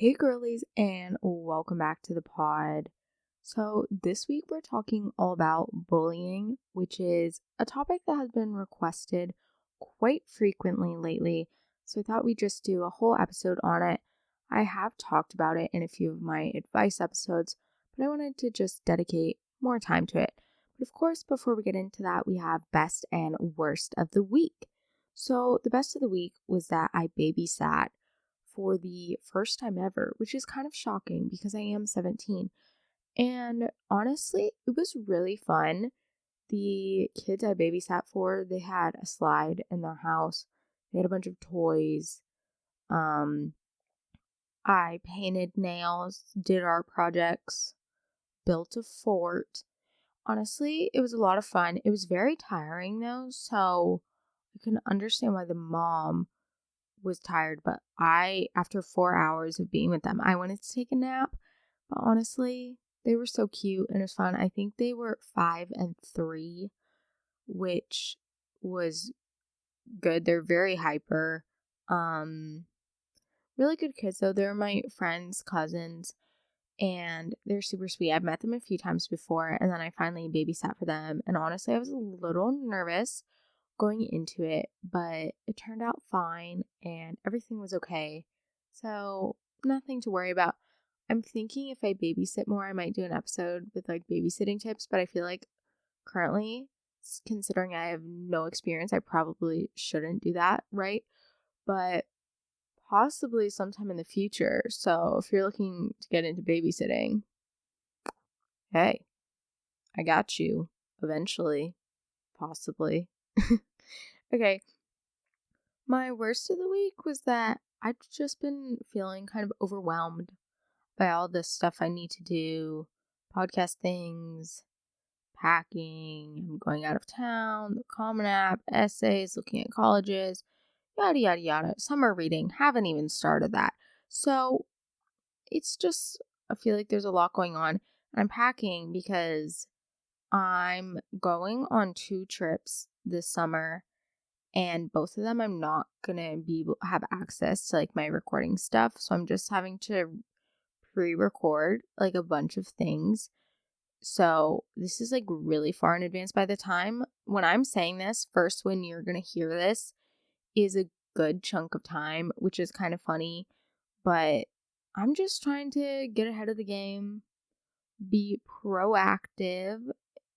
Hey girlies, and welcome back to the pod. So this week we're talking all about bullying, which is a topic that has been requested quite frequently lately. So I thought we'd just do a whole episode on it. I have talked about it in a few of my advice episodes, but I wanted to just dedicate more time to it. But of course, before we get into that, we have best and worst of the week. So the best of the week was that I babysat for the first time ever, which is kind of shocking because I am 17. And honestly, it was really fun. The kids I babysat for, they had a slide in their house. They had a bunch of toys. I painted nails, did art projects, built a fort. Honestly, it was a lot of fun. It was very tiring though, so I can understand why the mom was tired, but after 4 hours of being with them, I wanted to take a nap. But honestly, they were so cute and it was fun. I think they were 5 and 3, which was good. They're very hyper. Really good kids though. They're my friends' cousins and they're super sweet. I've met them a few times before and then I finally babysat for them. And honestly, I was a little nervous going into it, but it turned out fine and everything was okay. So nothing to worry about. I'm thinking if I babysit more, I might do an episode with like babysitting tips, but I feel like currently, considering I have no experience, I probably shouldn't do that, right? But possibly sometime in the future. So if you're looking to get into babysitting, hey, I got you eventually, possibly. Okay, my worst of the week was that I've just been feeling kind of overwhelmed by all this stuff I need to do, podcast things, packing, I'm going out of town, the Common App, essays, looking at colleges, yada, yada, yada. Summer reading, haven't even started that. So it's just, I feel like there's a lot going on. And I'm packing because I'm going on 2 trips this summer. And both of them I'm not gonna be able to have access to like my recording stuff. So I'm just having to pre-record like a bunch of things. So this is like really far in advance. By the time when I'm saying this, first when you're gonna hear this is a good chunk of time, which is kind of funny. But I'm just trying to get ahead of the game, be proactive.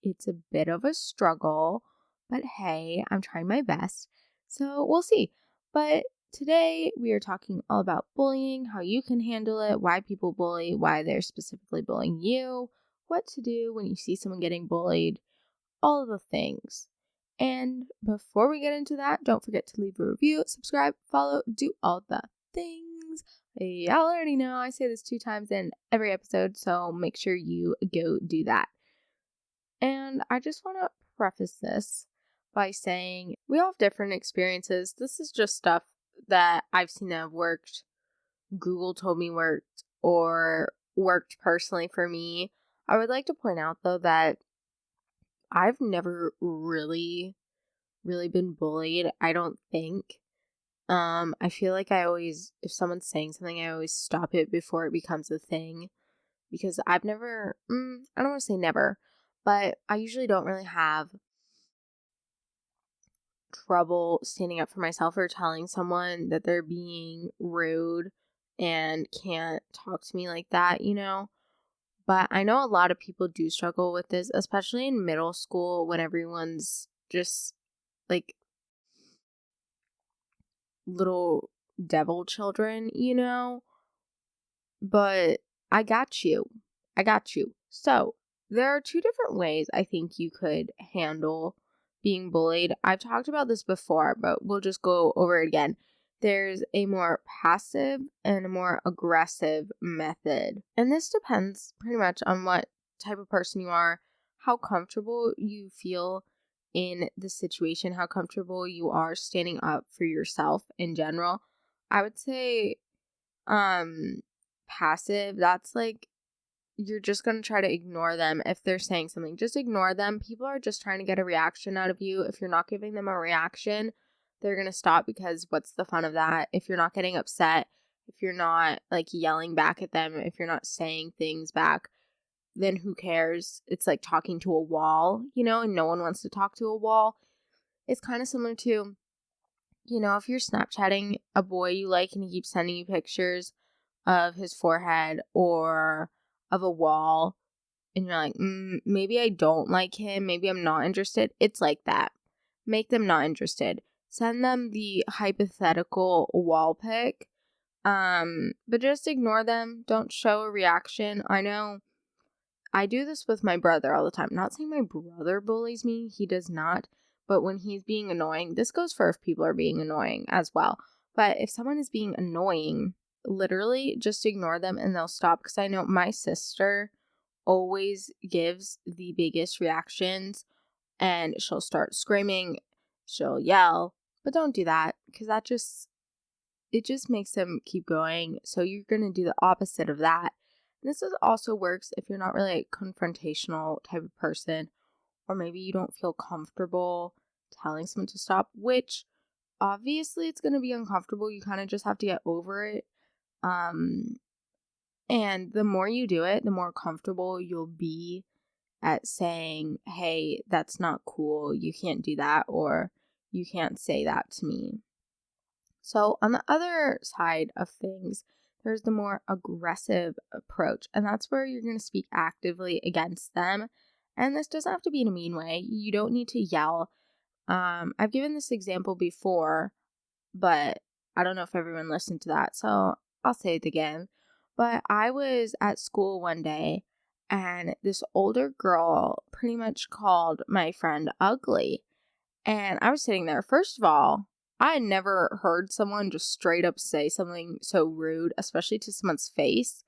It's a bit of a struggle, but hey, I'm trying my best. So we'll see. But today we are talking all about bullying, how you can handle it, why people bully, why they're specifically bullying you, what to do when you see someone getting bullied, all of the things. And before we get into that, don't forget to leave a review, subscribe, follow, do all the things. Y'all already know I say this 2 times in every episode, so make sure you go do that. And I just want to preface this by saying we all have different experiences. This is just stuff that I've seen that have worked, Google told me worked, or worked personally for me. I would like to point out though that I've never really been bullied, I don't think. I feel like I always, if someone's saying something, I always stop it before it becomes a thing. Because I've never, I don't want to say never, but I usually don't really have trouble standing up for myself or telling someone that they're being rude and can't talk to me like that, you know? But I know a lot of people do struggle with this, especially in middle school when everyone's just like little devil children, you know? But I got you. So, there are 2 different ways I think you could handle being bullied. I've talked about this before, but we'll just go over it again. There's a more passive and a more aggressive method. And this depends pretty much on what type of person you are, how comfortable you feel in the situation, how comfortable you are standing up for yourself in general. I would say passive, that's like you're just going to try to ignore them. If they're saying something, just ignore them. People are just trying to get a reaction out of you. If you're not giving them a reaction, they're going to stop because what's the fun of that? If you're not getting upset, if you're not like yelling back at them, if you're not saying things back, then who cares? It's like talking to a wall, and no one wants to talk to a wall. It's kind of similar to, if you're Snapchatting a boy you like and he keeps sending you pictures of his forehead or of a wall, and you're like, maybe I don't like him, maybe I'm not interested. It's like that. Make them not interested. Send them the hypothetical wall pic, but just ignore them. Don't show a reaction. I know I do this with my brother all the time. Not saying my brother bullies me, he does not. But when he's being annoying, this goes for if people are being annoying as well. But if someone is being annoying, literally just ignore them and they'll stop. Because I know my sister always gives the biggest reactions and she'll start screaming, she'll yell. But don't do that because it just makes them keep going. So you're going to do the opposite of that. This also works if you're not really a confrontational type of person, or maybe you don't feel comfortable telling someone to stop, which obviously it's going to be uncomfortable. You kind of just have to get over it. And the more you do it, the more comfortable you'll be at saying, hey, that's not cool. You can't do that, or you can't say that to me. So on the other side of things, there's the more aggressive approach, and that's where you're going to speak actively against them. And this doesn't have to be in a mean way. You don't need to yell. I've given this example before, but I don't know if everyone listened to that, so I'll say it again. But I was at school one day, and this older girl pretty much called my friend ugly. And I was sitting there. First of all, I had never heard someone just straight up say something so rude, especially to someone's face.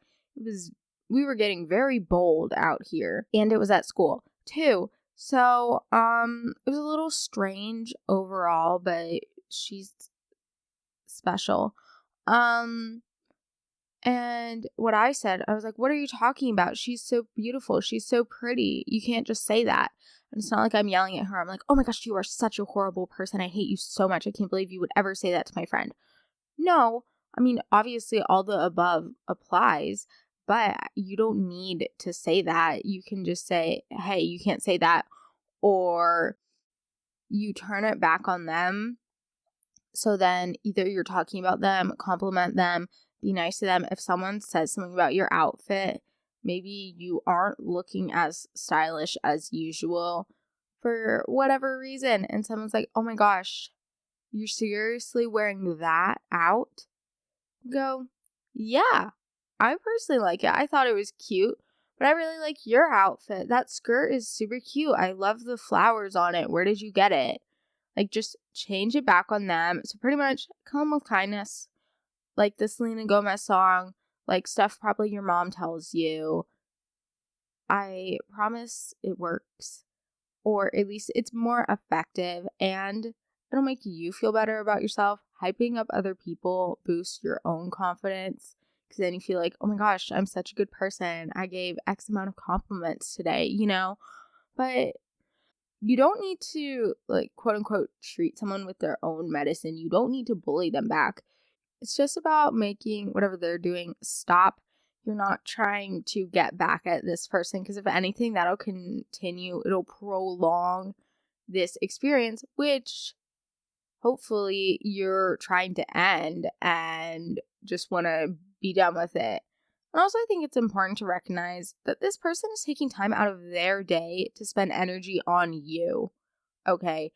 We were getting very bold out here, and it was at school too. So, it was a little strange overall, but she's special. And what I said, I was like, what are you talking about? She's so beautiful. She's so pretty. You can't just say that. And it's not like I'm yelling at her. I'm like, oh my gosh, you are such a horrible person. I hate you so much. I can't believe you would ever say that to my friend. No, I mean, obviously all the above applies, but you don't need to say that. You can just say, hey, you can't say that. Or you turn it back on them. So then either you're talking about them, compliment them, be nice to them. If someone says something about your outfit, maybe you aren't looking as stylish as usual for whatever reason. And someone's like, oh my gosh, you're seriously wearing that out? Go, yeah, I personally like it. I thought it was cute, but I really like your outfit. That skirt is super cute. I love the flowers on it. Where did you get it? Like, just change it back on them. So pretty much come with kindness. Like the Selena Gomez song, like stuff probably your mom tells you. I promise it works. Or at least it's more effective and it'll make you feel better about yourself. Hyping up other people boosts your own confidence. Because then you feel like, oh my gosh, I'm such a good person. I gave X amount of compliments today, But you don't need to, like, quote unquote, treat someone with their own medicine. You don't need to bully them back. It's just about making whatever they're doing stop. You're not trying to get back at this person because if anything, that'll continue. It'll prolong this experience, which hopefully you're trying to end and just want to be done with it. And also, I think it's important to recognize that this person is taking time out of their day to spend energy on you. Okay?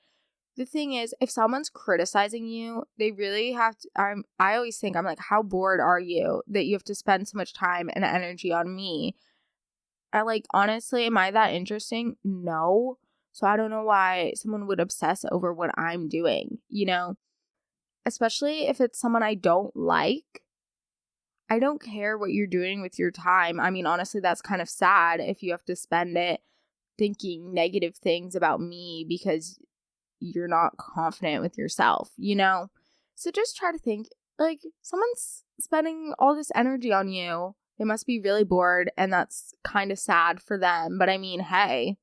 The thing is, if someone's criticizing you, they really have to, I always think, I'm like, how bored are you that you have to spend so much time and energy on me? Honestly, am I that interesting? No. So I don't know why someone would obsess over what I'm doing, Especially if it's someone I don't like. I don't care what you're doing with your time. I mean, honestly, that's kind of sad if you have to spend it thinking negative things about me because you're not confident with yourself, So just try to think, like, someone's spending all this energy on you. They must be really bored, and that's kind of sad for them. But I mean, hey,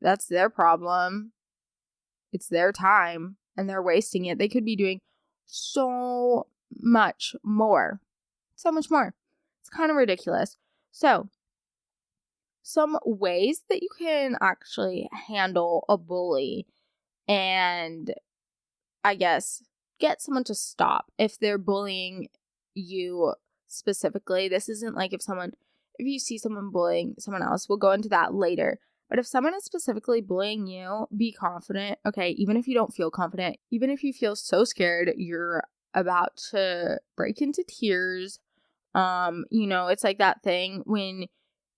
that's their problem. It's their time, and they're wasting it. They could be doing so much more. So much more. It's kind of ridiculous. So, some ways that you can actually handle a bully and, I guess, get someone to stop if they're bullying you specifically. This isn't like if you see someone bullying someone else, we'll go into that later. But if someone is specifically bullying you, be confident. Okay, even if you don't feel confident, even if you feel so scared, you're about to break into tears. It's like that thing when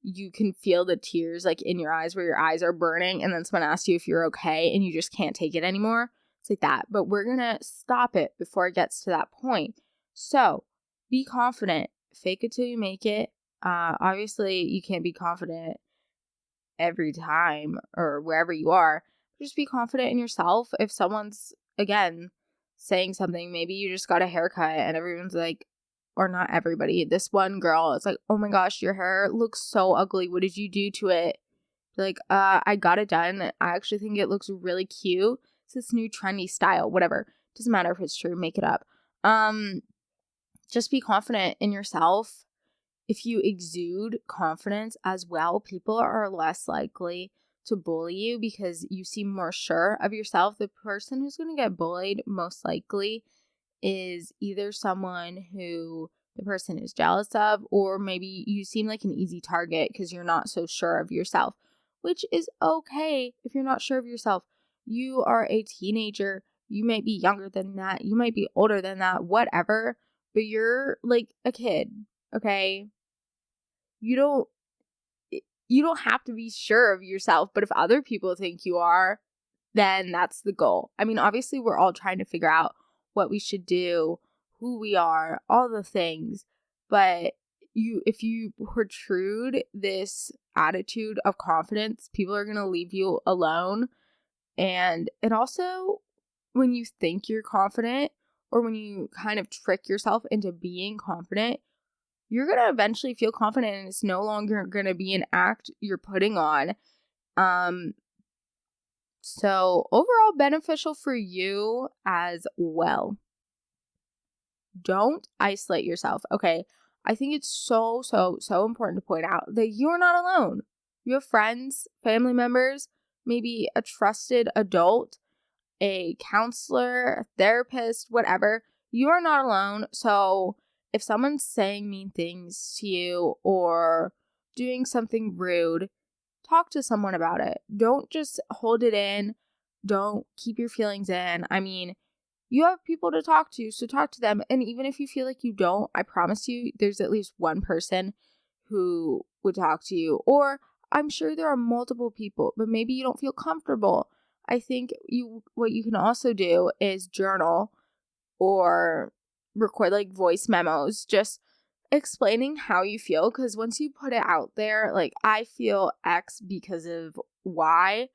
you can feel the tears like in your eyes where your eyes are burning and then someone asks you if you're okay and you just can't take it anymore. It's like that. But we're going to stop it before it gets to that point. So be confident. Fake it till you make it. Obviously, you can't be confident every time or wherever you are. Just be confident in yourself. If someone's, again, saying something, maybe you just got a haircut and everyone's like, or not everybody, this one girl is like, oh my gosh, your hair looks so ugly. What did you do to it? You're like, I got it done. I actually think it looks really cute. It's this new trendy style, whatever. Doesn't matter if it's true, make it up. Just be confident in yourself. If you exude confidence as well, people are less likely to bully you because you seem more sure of yourself. The person who's going to get bullied most likely is either someone who the person is jealous of, or maybe you seem like an easy target because you're not so sure of yourself, which is okay if you're not sure of yourself. You are a teenager. You might be younger than that. You might be older than that, whatever, but you're like a kid, okay? You don't have to be sure of yourself, but if other people think you are, then that's the goal. I mean, obviously we're all trying to figure out what we should do, who we are, all the things. But if you protrude this attitude of confidence, people are going to leave you alone. And it also, when you think you're confident or when you kind of trick yourself into being confident, you're going to eventually feel confident and it's no longer going to be an act you're putting on. So overall beneficial for you as well. Don't isolate yourself. Okay. I think it's so important to point out that you're not alone. You have friends, family members, maybe a trusted adult, a counselor, a therapist, whatever. You are not alone. So if someone's saying mean things to you or doing something rude, talk to someone about it. Don't just hold it in. Don't keep your feelings in. I mean, you have people to talk to, so talk to them. And even if you feel like you don't, I promise you, there's at least one person who would talk to you. Or I'm sure there are multiple people, but maybe you don't feel comfortable. I think what you can also do is journal or record like voice memos, just explaining how you feel, because once you put it out there, like I feel X because of Y,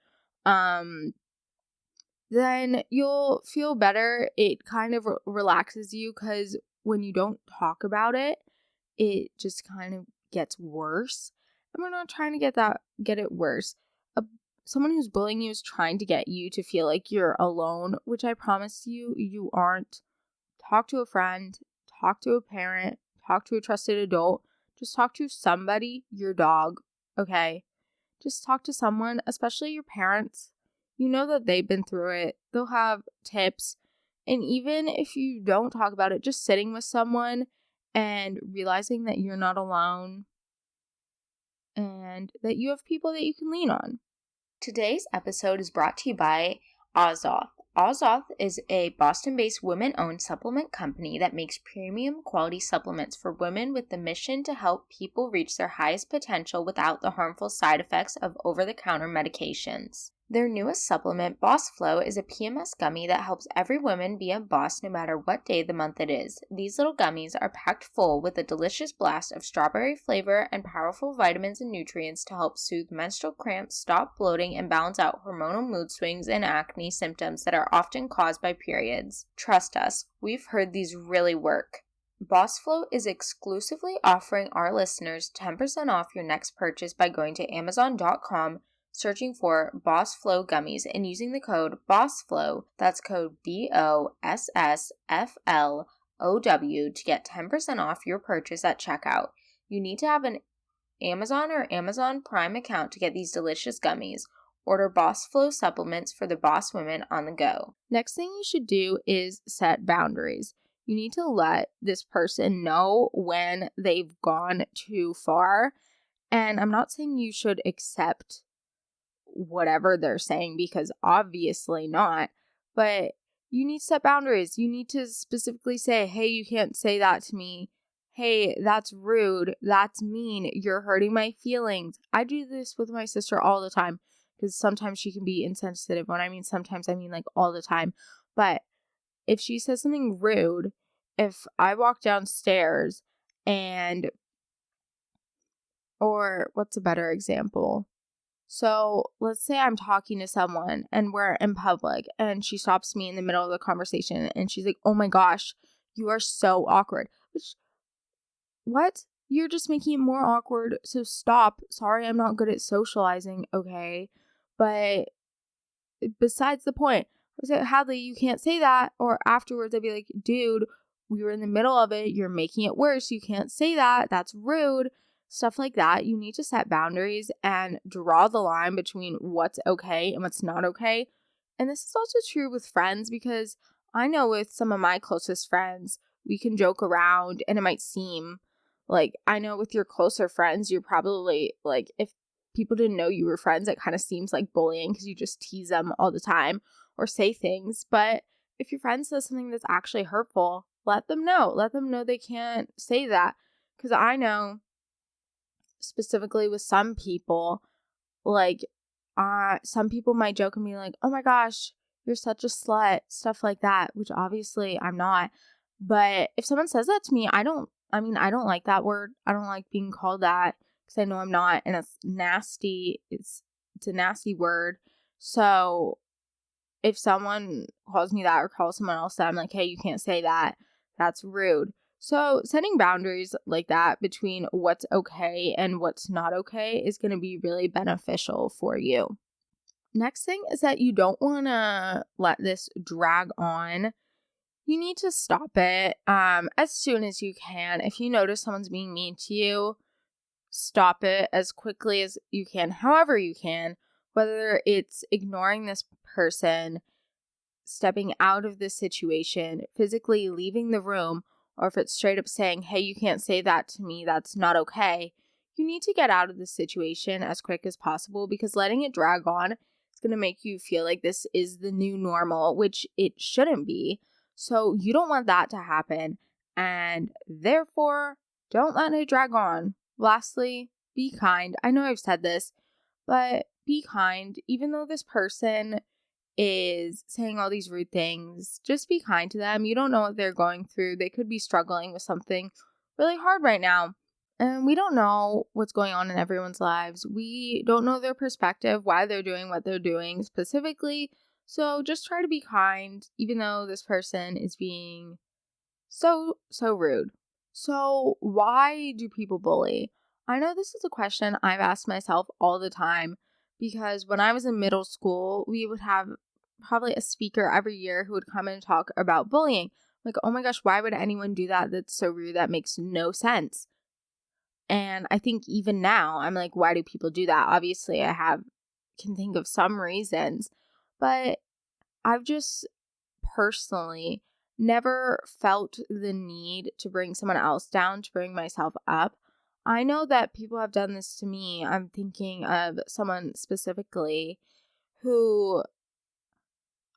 then you'll feel better. It kind of relaxes you, because when you don't talk about it, it just kind of gets worse. And we're not trying to get it worse. Someone who's bullying you is trying to get you to feel like you're alone, which I promise you aren't. Talk to a friend, talk to a parent, talk to a trusted adult. Just talk to somebody, your dog, okay? Just talk to someone, especially your parents. You know that they've been through it. They'll have tips. And even if you don't talk about it, just sitting with someone and realizing that you're not alone and that you have people that you can lean on. Today's episode is brought to you by Azoth. Azoth is a Boston-based women-owned supplement company that makes premium quality supplements for women with the mission to help people reach their highest potential without the harmful side effects of over-the-counter medications. Their newest supplement, Boss Flow, is a PMS gummy that helps every woman be a boss no matter what day of the month it is. These little gummies are packed full with a delicious blast of strawberry flavor and powerful vitamins and nutrients to help soothe menstrual cramps, stop bloating, and balance out hormonal mood swings and acne symptoms that are often caused by periods. Trust us, we've heard these really work. Boss Flow is exclusively offering our listeners 10% off your next purchase by going to Amazon.com, searching for Boss Flow gummies and using the code BOSSFLOW, that's code BOSSFLOW, to get 10% off your purchase at checkout. You need to have an Amazon or Amazon Prime account to get these delicious gummies. Order Boss Flow supplements for the boss women on the go. Next thing you should do is set boundaries. You need to let this person know when they've gone too far. And I'm not saying you should accept whatever they're saying, because obviously not, but you need to set boundaries. You need to specifically say, hey, you can't say that to me. Hey, that's rude. That's mean. You're hurting my feelings. I do this with my sister all the time because sometimes she can be insensitive. When I mean sometimes, I mean like all the time. But if she says something rude, if I walk downstairs or what's a better example? So let's say I'm talking to someone and we're in public and she stops me in the middle of the conversation and she's like, oh my gosh, you are so awkward. Which, what? You're just making it more awkward. So stop. Sorry, I'm not good at socializing. Okay. But besides the point, I say, Hadley, you can't say that. Or afterwards, I'd be like, dude, we were in the middle of it. You're making it worse. You can't say that. That's rude. Stuff like that. You need to set boundaries and draw the line between what's okay and what's not okay. And this is also true with friends, because I know with some of my closest friends, we can joke around and it might seem like, I know with your closer friends, you're probably like, if people didn't know you were friends, it kind of seems like bullying because you just tease them all the time or say things. But if your friend says something that's actually hurtful, let them know. Let them know they can't say that. Because I know specifically with some people, like some people might joke and be like, oh my gosh, you're such a slut, stuff like that, which obviously I'm not. But if someone says that to me, I don't like that word. I don't like being called that because I know I'm not, and it's nasty. It's a nasty word. So if someone calls me that or calls someone else that, I'm like, hey, you can't say that. That's rude. So setting boundaries like that between what's okay and what's not okay is going to be really beneficial for you. Next thing is that you don't want to let this drag on. You need to stop it as soon as you can. If you notice someone's being mean to you, stop it as quickly as you can, however you can, whether it's ignoring this person, stepping out of this situation, physically leaving the room, or if it's straight up saying, hey, you can't say that to me, that's not okay. You need to get out of this situation as quick as possible, because letting it drag on is going to make you feel like this is the new normal, which it shouldn't be. So you don't want that to happen, and therefore don't let it drag on. Lastly, be kind. I know I've said this, but be kind. Even though this person is saying all these rude things, just be kind to them. You don't know what they're going through. They could be struggling with something really hard right now. And we don't know what's going on in everyone's lives. We don't know their perspective, why they're doing what they're doing specifically. So just try to be kind, even though this person is being so rude. So why do people bully? I know this is a question I've asked myself all the time, because when I was in middle school, we would have probably a speaker every year who would come and talk about bullying. Like, oh my gosh, why would anyone do that? That's so rude. That makes no sense. And I think even now, I'm like, why do people do that? Obviously, can think of some reasons, but I've just personally never felt the need to bring someone else down to bring myself up. I know that people have done this to me. I'm thinking of someone specifically who,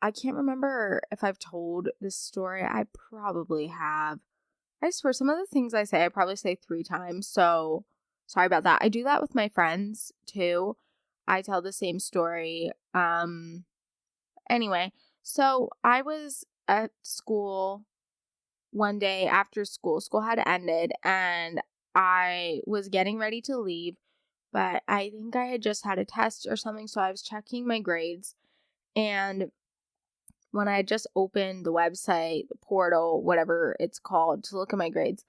I can't remember if I've told this story. I probably have. I swear some of the things I say, I probably say 3 times. So sorry about that. I do that with my friends too. I tell the same story. Anyway, so I was at school one day after school. School had ended and I was getting ready to leave, but I think I had just had a test or something. So I was checking my grades, and when I had just opened the website, the portal, whatever it's called, to look at my grades,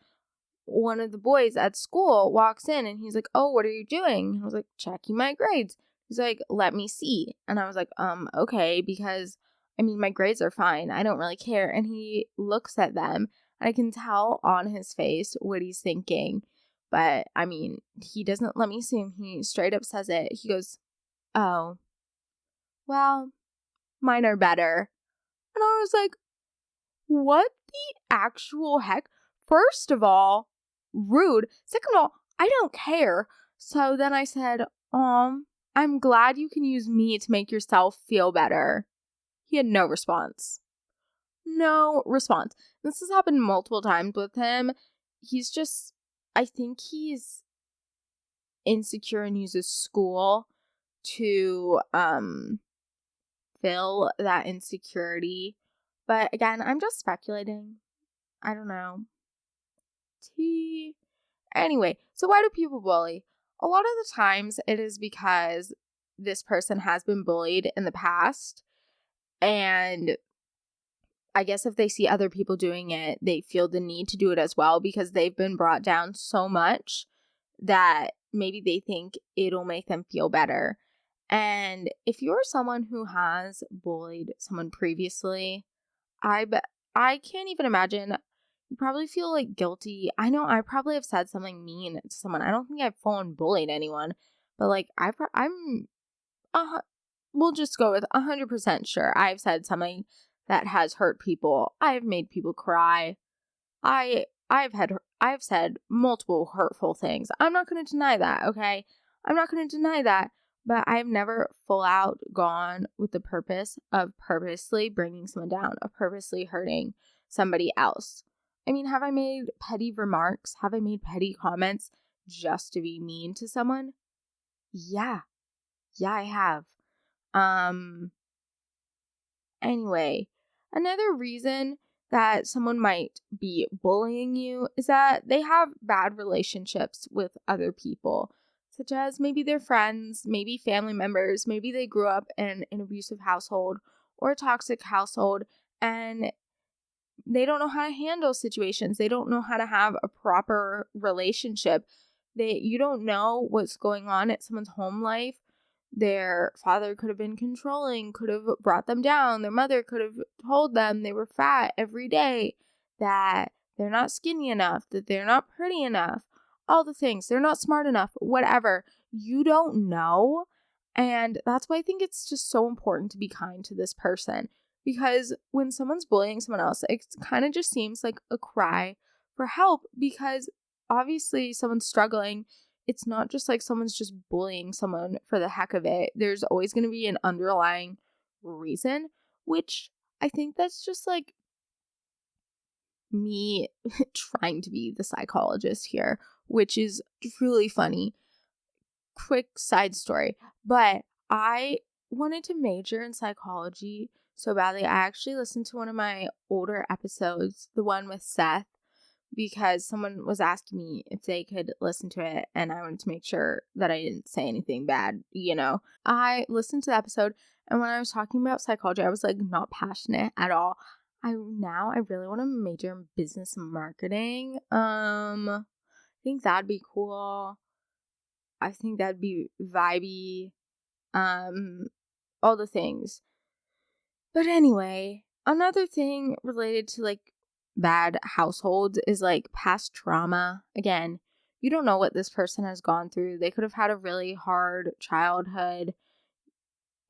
one of the boys at school walks in and he's like, oh, what are you doing? I was like, checking my grades. He's like, let me see. And I was like, okay, because I mean, my grades are fine. I don't really care. And he looks at them and I can tell on his face what he's thinking. But I mean, he doesn't let me see him. He straight up says it. He goes, oh, well, mine are better. And I was like, what the actual heck? First of all, rude. Second of all, I don't care. So then I said, I'm glad you can use me to make yourself feel better. He had no response. No response. This has happened multiple times with him. I think he's insecure and uses school to fill that insecurity. But again, I'm just speculating. I don't know. Anyway, so why do people bully? A lot of the times it is because this person has been bullied in the past, and I guess if they see other people doing it, they feel the need to do it as well because they've been brought down so much that maybe they think it'll make them feel better. And if you're someone who has bullied someone previously, I can't even imagine. You probably feel like guilty. I know I probably have said something mean to someone. I don't think I've full on bullied anyone, but like I'm we'll just go with 100% sure I've said something that has hurt people. I've made people cry. I've said multiple hurtful things. I'm not going to deny that, okay? I'm not going to deny that, but I've never full out gone with the purpose of purposely bringing someone down, of purposely hurting somebody else. I mean, have I made petty remarks? Have I made petty comments just to be mean to someone? Yeah. Yeah, I have. Anyway, another reason that someone might be bullying you is that they have bad relationships with other people, such as maybe their friends, maybe family members, maybe they grew up in an abusive household or a toxic household, and they don't know how to handle situations. They don't know how to have a proper relationship. You don't know what's going on at someone's home life. Their father could have been controlling, could have brought them down. Their mother could have told them they were fat every day, that they're not skinny enough, that they're not pretty enough, all the things. They're not smart enough, whatever. You don't know. And that's why I think it's just so important to be kind to this person. Because when someone's bullying someone else, it kind of just seems like a cry for help, because obviously someone's struggling. It's not just like someone's just bullying someone for the heck of it. There's always going to be an underlying reason, which I think that's just like me trying to be the psychologist here, which is truly funny. Quick side story, but I wanted to major in psychology so badly. I actually listened to one of my older episodes, the one with Seth, because someone was asking me if they could listen to it, and I wanted to make sure that I didn't say anything bad, I listened to the episode, and when I was talking about psychology, I was like not passionate at all. I really want to major in business marketing. I think that'd be cool. I think that'd be vibey. All the things. But anyway, another thing related to like bad households is like past trauma. Again, you don't know what this person has gone through. They could have had a really hard childhood.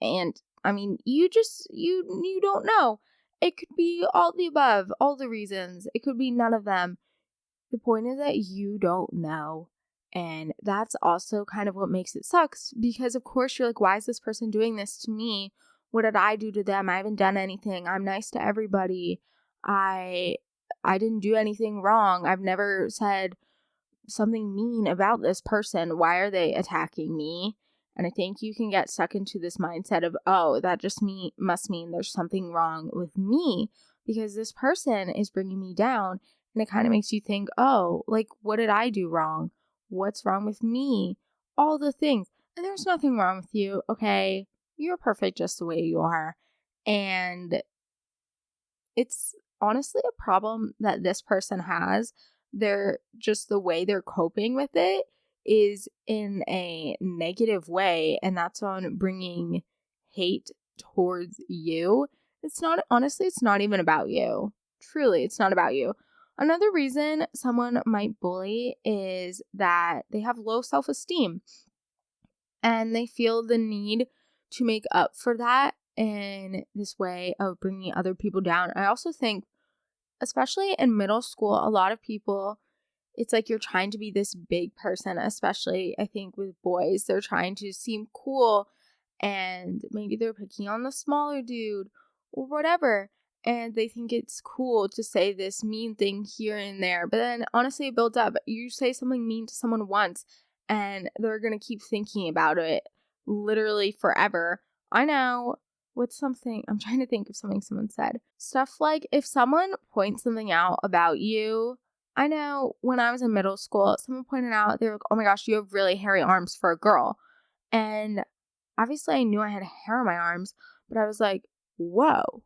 And I mean, you don't know. It could be all the above, all the reasons. It could be none of them. The point is that you don't know. And that's also kind of what makes it sucks, because of course you're like, why is this person doing this to me? What did I do to them? I haven't done anything. I'm nice to everybody. I didn't do anything wrong. I've never said something mean about this person. Why are they attacking me? And I think you can get stuck into this mindset of, oh, that just must mean there's something wrong with me because this person is bringing me down. And it kind of makes you think, oh, like, what did I do wrong? What's wrong with me? All the things. And there's nothing wrong with you, okay? You're perfect just the way you are. And it's honestly a problem that this person has. They're just the way they're coping with it is in a negative way and that's on bringing hate towards you, it's not even about you. Truly, it's not about you. Another reason someone might bully is that they have low self-esteem and they feel the need to make up for that in this way of bringing other people down. I also think, especially in middle school, a lot of people, it's like you're trying to be this big person, especially I think with boys. They're trying to seem cool and maybe they're picking on the smaller dude or whatever. And they think it's cool to say this mean thing here and there. But then honestly, it builds up. You say something mean to someone once and they're going to keep thinking about it literally forever. I know. What's something? I'm trying to think of something someone said. Stuff like if someone points something out about you. I know when I was in middle school, someone pointed out, they were like, oh my gosh, you have really hairy arms for a girl. And obviously I knew I had hair on my arms, but I was like, whoa,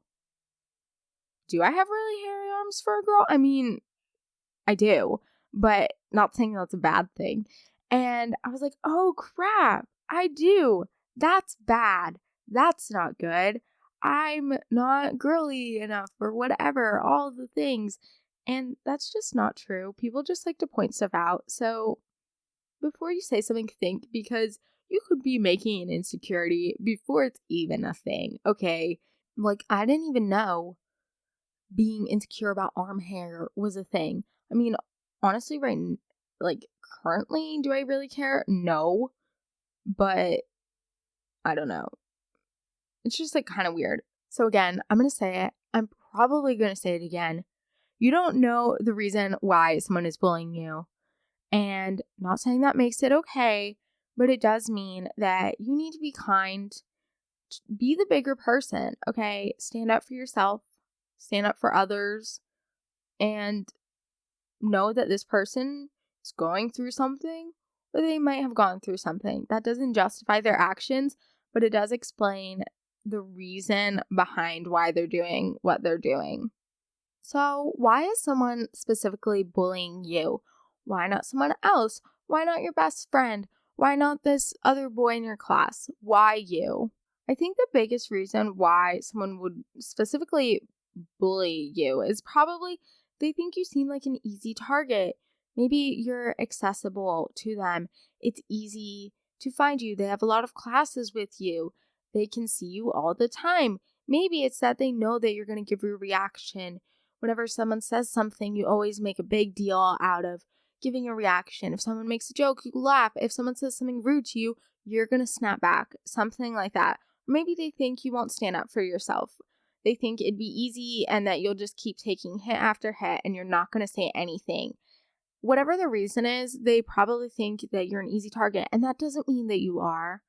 do I have really hairy arms for a girl? I mean, I do, but not saying that's a bad thing. And I was like, oh crap, I do. That's bad. That's not good. I'm not girly enough or whatever, all the things. And that's just not true. People just like to point stuff out. So before you say something, think, because you could be making an insecurity before it's even a thing. Okay. Like, I didn't even know being insecure about arm hair was a thing. I mean, honestly, currently, do I really care? No. But I don't know. It's just like kind of weird. So again, I'm going to say it. I'm probably going to say it again. You don't know the reason why someone is bullying you. And not saying that makes it okay, but it does mean that you need to be kind. Be the bigger person, okay? Stand up for yourself. Stand up for others. And know that this person is going through something, or they might have gone through something. That doesn't justify their actions, but it does explain the reason behind why they're doing what they're doing. So, why is someone specifically bullying you? Why not someone else? Why not your best friend? Why not this other boy in your class? Why you? I think the biggest reason why someone would specifically bully you is probably they think you seem like an easy target. Maybe you're accessible to them. It's easy to find you. They have a lot of classes with you. They can see you all the time. Maybe it's that they know that you're going to give your reaction. Whenever someone says something, you always make a big deal out of giving a reaction. If someone makes a joke, you laugh. If someone says something rude to you, you're going to snap back. Something like that. Maybe they think you won't stand up for yourself. They think it'd be easy and that you'll just keep taking hit after hit and you're not going to say anything. Whatever the reason is, they probably think that you're an easy target. And that doesn't mean that you are.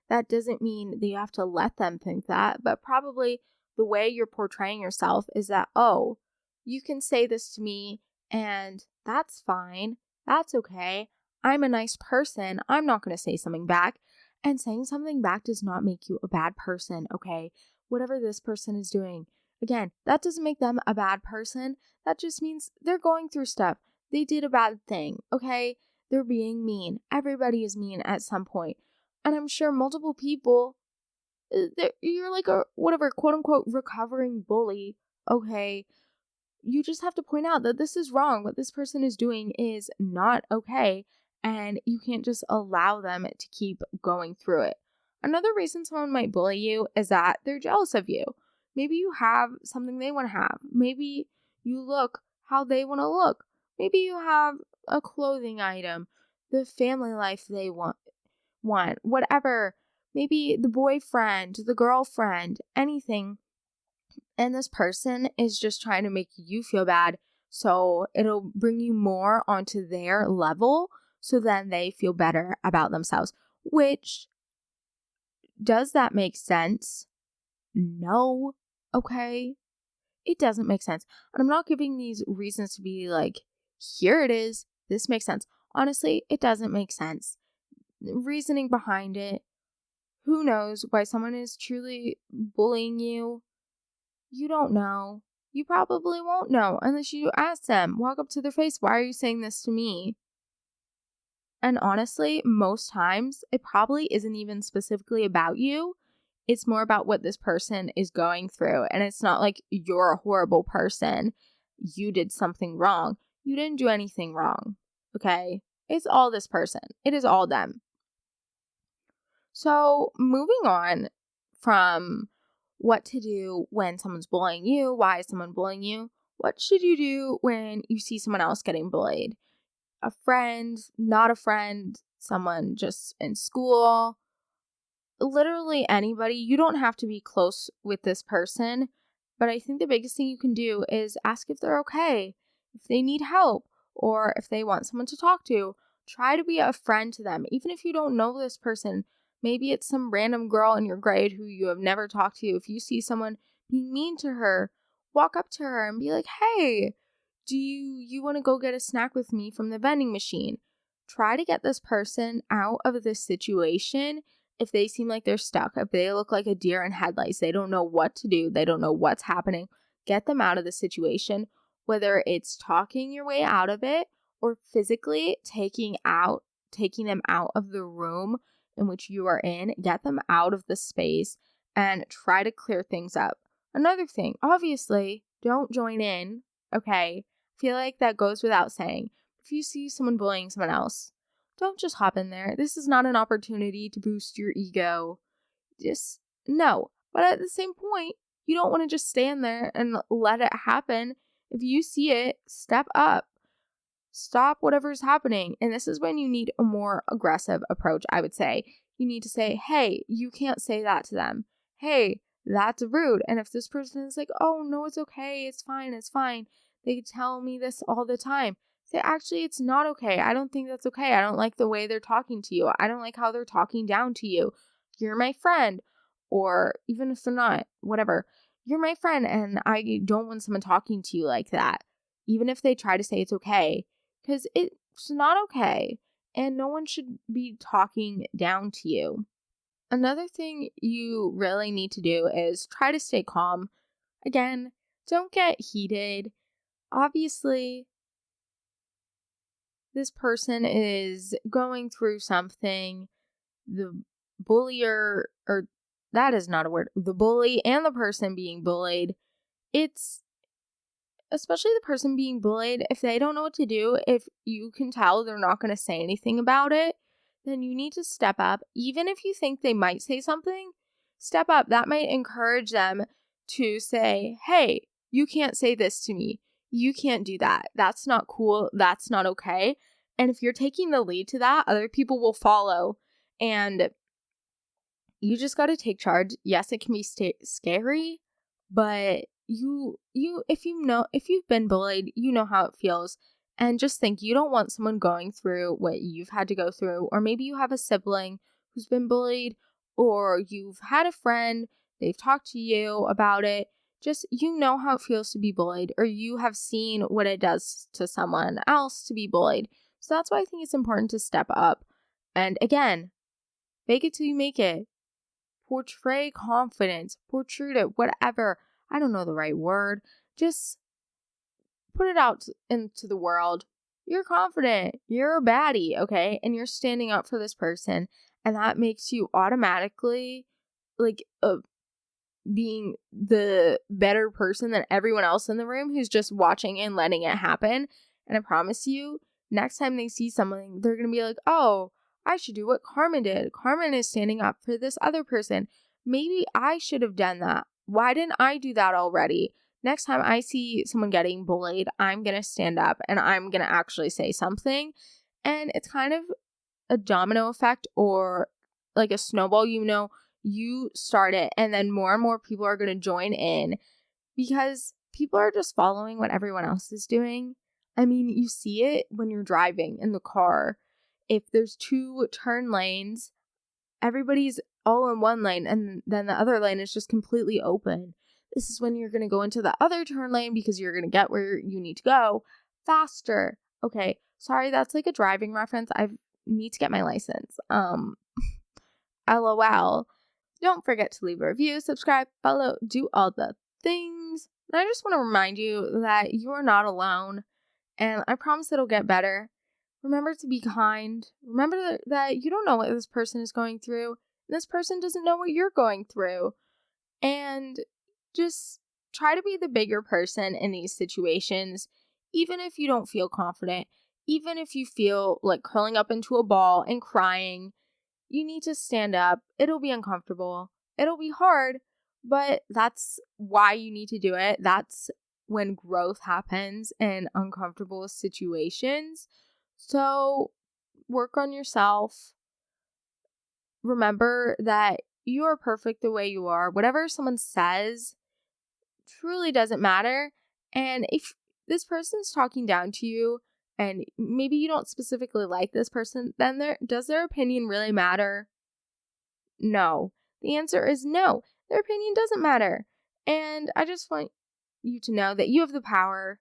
That doesn't mean that you have to let them think that. But probably the way you're portraying yourself is that, oh, you can say this to me and that's fine. That's okay. I'm a nice person. I'm not going to say something back. And saying something back does not make you a bad person, okay? Whatever this person is doing. Again, that doesn't make them a bad person. That just means they're going through stuff. They did a bad thing, okay? They're being mean. Everybody is mean at some point. And I'm sure multiple people, you're like a whatever, quote unquote, recovering bully, okay? You just have to point out that this is wrong. What this person is doing is not okay. And you can't just allow them to keep going through it. Another reason someone might bully you is that they're jealous of you. Maybe you have something they want to have. Maybe you look how they want to look. Maybe you have a clothing item, the family life they want, whatever. Maybe the boyfriend, the girlfriend, anything. And this person is just trying to make you feel bad. So it'll bring you more onto their level so then they feel better about themselves. Which, does that make sense? No. Okay. It doesn't make sense. And I'm not giving these reasons to be like, here it is. This makes sense. Honestly, it doesn't make sense. Reasoning behind it. Who knows why someone is truly bullying you? You don't know. You probably won't know unless you ask them. Walk up to their face. Why are you saying this to me? And honestly, most times it probably isn't even specifically about you. It's more about what this person is going through. And it's not like you're a horrible person. You did something wrong. You didn't do anything wrong. Okay? It's all this person. It is all them. So moving on from what to do when someone's bullying you, why is someone bullying you? What should you do when you see someone else getting bullied? A friend, not a friend, someone just in school, literally anybody. You don't have to be close with this person, but I think the biggest thing you can do is ask if they're okay, if they need help, or if they want someone to talk to. Try to be a friend to them, even if you don't know this person. Maybe it's some random girl in your grade who you have never talked to. If you see someone being mean to her, walk up to her and be like, hey, do you want to go get a snack with me from the vending machine? Try to get this person out of this situation. If they seem like they're stuck, if they look like a deer in headlights, they don't know what to do, they don't know what's happening, get them out of the situation, whether it's talking your way out of it or physically taking them out of the room in which you are in, get them out of the space and try to clear things up. Another thing, obviously, don't join in, okay? I feel like that goes without saying. If you see someone bullying someone else, don't just hop in there. This is not an opportunity to boost your ego. Just no. But at the same point, you don't want to just stand there and let it happen. If you see it, step up. Stop whatever's happening. And this is when you need a more aggressive approach, I would say. You need to say, hey, you can't say that to them. Hey, that's rude. And if this person is like, oh, no, it's okay. It's fine. It's fine. They tell me this all the time. Say, actually, it's not okay. I don't think that's okay. I don't like the way they're talking to you. I don't like how they're talking down to you. You're my friend. Or even if they're not, whatever. You're my friend and I don't want someone talking to you like that. Even if they try to say it's okay. Because it's not okay. And no one should be talking down to you. Another thing you really need to do is try to stay calm. Again, don't get heated. Obviously, this person is going through something. The bullier, or that is not a word, the bully and the person being bullied, it's especially the person being bullied, if they don't know what to do, if you can tell they're not going to say anything about it, then you need to step up. Even if you think they might say something, step up. That might encourage them to say, hey, you can't say this to me. You can't do that. That's not cool. That's not okay. And if you're taking the lead to that, other people will follow. And you just got to take charge. Yes, it can be scary, but if you've been bullied, you know how it feels. And just think, you don't want someone going through what you've had to go through. Or maybe you have a sibling who's been bullied, or you've had a friend, they've talked to you about it. Just, you know how it feels to be bullied, or you have seen what it does to someone else to be bullied. So that's why I think it's important to step up. And again, fake it till you make it. Portray confidence, portray it, whatever. I don't know the right word. Just put it out into the world. You're confident. You're a baddie, okay? And you're standing up for this person. And that makes you automatically being the better person than everyone else in the room who's just watching and letting it happen. And I promise you, next time they see something, they're going to be like, oh, I should do what Carmen did. Carmen is standing up for this other person. Maybe I should have done that. Why didn't I do that already? Next time I see someone getting bullied, I'm going to stand up and I'm going to actually say something. And it's kind of a domino effect, or like a snowball, you start it and then more and more people are going to join in because people are just following what everyone else is doing. I mean, you see it when you're driving in the car. If there's 2 turn lanes, everybody's all in one lane and then the other lane is just completely open. This is when you're going to go into the other turn lane because you're going to get where you need to go faster. Okay, sorry, that's like a driving reference. I need to get my license. LOL. Don't forget to leave a review, subscribe, follow, do all the things. And I just want to remind you that you are not alone. And I promise it'll get better. Remember to be kind. Remember that you don't know what this person is going through. And this person doesn't know what you're going through. And just try to be the bigger person in these situations, even if you don't feel confident, even if you feel like curling up into a ball and crying. You need to stand up. It'll be uncomfortable. It'll be hard, but that's why you need to do it. That's when growth happens in uncomfortable situations. So work on yourself. Remember that you are perfect the way you are. Whatever someone says truly doesn't matter. And if this person's talking down to you and maybe you don't specifically like this person, then does their opinion really matter? No. The answer is no. Their opinion doesn't matter. And I just want you to know that you have the power.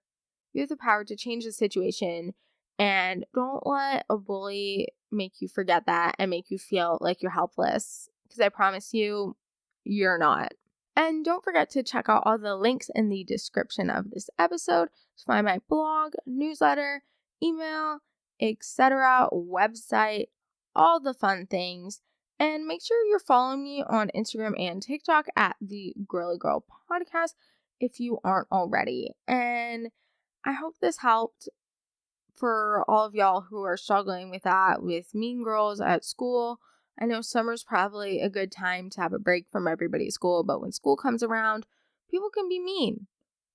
You have the power to change the situation. And don't let a bully make you forget that and make you feel like you're helpless. Because I promise you, you're not. And don't forget to check out all the links in the description of this episode to find my blog, newsletter, email, etc., website, all the fun things. And make sure you're following me on Instagram and TikTok at the Girly Girl Podcast if you aren't already. And I hope this helped for all of y'all who are struggling with that, with mean girls at school. I know summer's probably a good time to have a break from everybody's school, but when school comes around, people can be mean.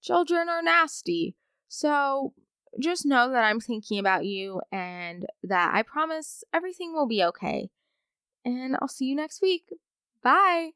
Children are nasty. So just know that I'm thinking about you and that I promise everything will be okay. And I'll see you next week. Bye.